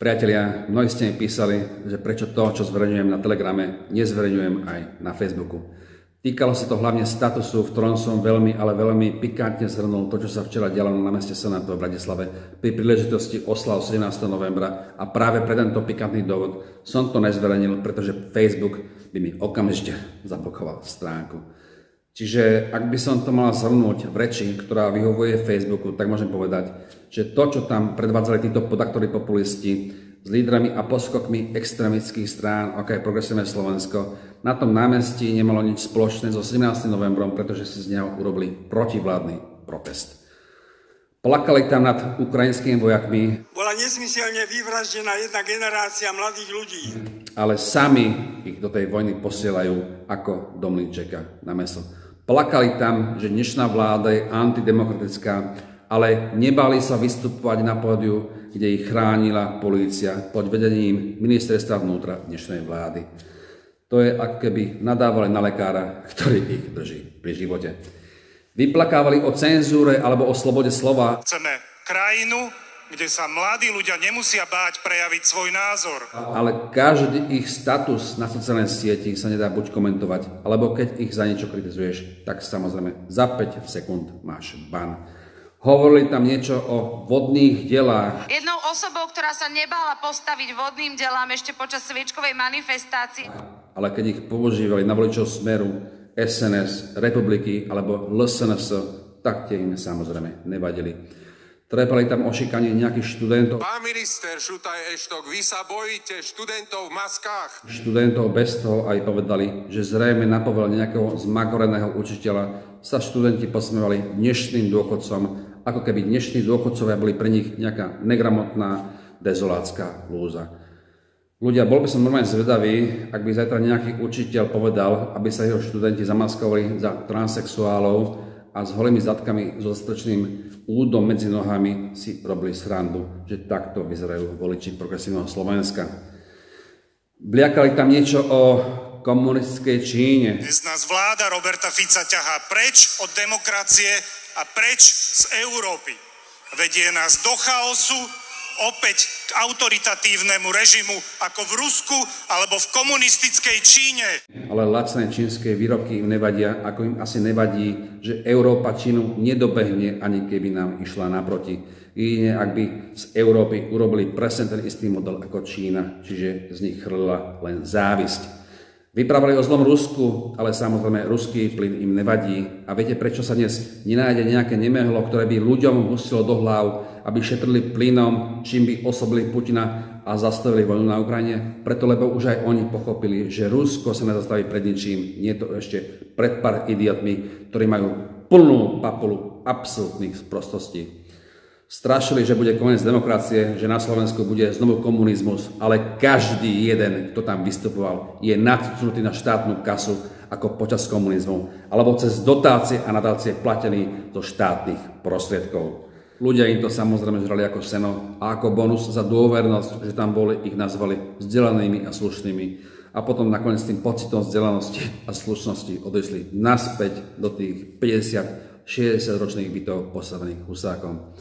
Priatelia, mnohí ste mi písali, že prečo to, čo zverejňujem na Telegrame, nezverejňujem aj na Facebooku. Týkalo sa to hlavne statusu, v ktorom som veľmi, ale veľmi pikantne zhrnul to, čo sa včera dialo na námeste Senátu v Bratislave pri príležitosti oslav 17. novembra a práve pre tento pikantný dôvod som to nezverejnil, pretože Facebook by mi okamžite zablokoval stránku. Čiže ak by som to mal zhrnúť v reči, ktorá vyhovuje Facebooku, tak môžem povedať, že to, čo tam predvádzali títo podaktori populisti s lídrami a poskokmi extrémistických strán, ako je Progresívne Slovensko, na tom námestí nemalo nič spoločné so 17. novembrom, pretože si z neho urobili protivládny protest. Plakali tam nad ukrajinskými vojakmi. Bola nesmyselne vyvraždená jedna generácia mladých ľudí. Ale sami ich do tej vojny posielajú ako do mlynčeka na mäso. Plakali tam, že dnešná vláda je antidemokratická, ale nebáli sa vystupovať na pódiu, kde ich chránila polícia pod vedením ministerstva vnútra dnešnej vlády. To je, ako keby nadávali na lekára, ktorý ich drží pri živote. Vyplakávali o cenzúre alebo o slobode slova. Chceme krajinu, kde sa mladí ľudia nemusia báť prejaviť svoj názor. Ale každý ich status na sociálnej sieti sa nedá buď komentovať, alebo keď ich za niečo kritizuješ, tak samozrejme za 5 sekúnd máš ban. Hovorili tam niečo o vodných delách. Jednou osobou, ktorá sa nebála postaviť vodným delám ešte počas sviečkovej manifestácie. Ale keď ich používali na voličov Smeru, SNS, Republiky alebo LSNS, tak tie im samozrejme nevadili. Trepali tam o šikanie nejakých študentov. Pán minister Šutaj-Eštok, vy sa bojíte študentov v maskách? Študentov bez toho aj povedali, že zrejme na povel nejakého zmagoreného učiteľa sa študenti posmievali dnešným dôchodcom, ako keby dnešní dôchodcovia boli pre nich nejaká negramotná dezolátska lúza. Ľudia, bol by som normálne zvedavý, ak by zajtra nejaký učiteľ povedal, aby sa jeho študenti zamaskovali za transsexuálov a s holými zadkami so zastrčeným údom medzi nohami si robili srandu, že takto vyzerajú voliči Progresívneho Slovenska. Bliakali tam niečo o komunistickej Číne. Dnes nás vláda Roberta Fica ťahá preč od demokracie a preč z Európy. Vedie nás do chaosu, opäť k autoritatívnemu režimu ako v Rusku alebo v komunistickej Číne. Ale lacné čínske výrobky im nevadia, ako im asi nevadí, že Európa Čínu nedobehne, ani keby nám išla naproti. Jedine, ak by z Európy urobili presne ten istý model ako Čína, čiže z nich chrlila len závisť. Vyprávali o zlom Rusku, ale samozrejme ruský plyn im nevadí. A viete, prečo sa dnes nenájde nejaké nemehlo, ktoré by ľuďom hustilo do hlav, aby šetrili plynom, čím by oslobili Putina a zastavili vojnu na Ukrajine? Preto, lebo už aj oni pochopili, že Rusko sa nezastaví pred ničím. Nie je to ešte pred pár idiotmi, ktorí majú plnú papulu absolútnych sprostostí. Strašili, že bude koniec demokracie, že na Slovensku bude znovu komunizmus, ale každý jeden, kto tam vystupoval, je nadcnutý na štátnu kasu ako počas komunizmu, alebo cez dotácie a nadácie platený zo štátnych prostriedkov. Ľudia im to samozrejme žrali ako seno a ako bonus za dôvernosť, že tam boli, ich nazvali vzdelanými a slušnými. A potom nakoniec tým pocitom vzdelanosti a slušnosti odišli naspäť do tých 50-60 ročných bytov postavených Husákom.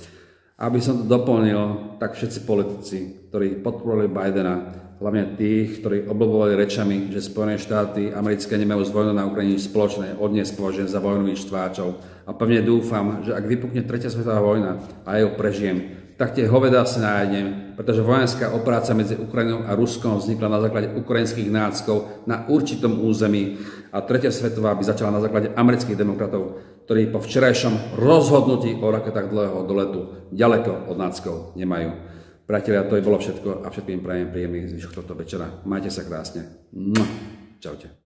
Aby som to doplnil, tak všetci politici, ktorí podporovali Bidena, hlavne tých, ktorí obľúbovali rečami, že Spojené štáty americké nemajú s vojnou na Ukrajine spoločné, odnes považujem za vojnových štváčov. A pevne dúfam, že ak vypukne 3. svetová vojna a ja ju prežijem, tak tie hovedá si nájdem, pretože vojenská operácia medzi Ukrajinou a Ruskom vznikla na základe ukrajinských náckov na určitom území a 3. svetová by začala na základe amerických demokratov, ktorí po včerajšom rozhodnutí o raketách dlhého doletu ďaleko od náckov nemajú. Priatelia, to je bolo všetko a všetkým prajem príjemný zvyšok tohto večera. Majte sa krásne. Čaute.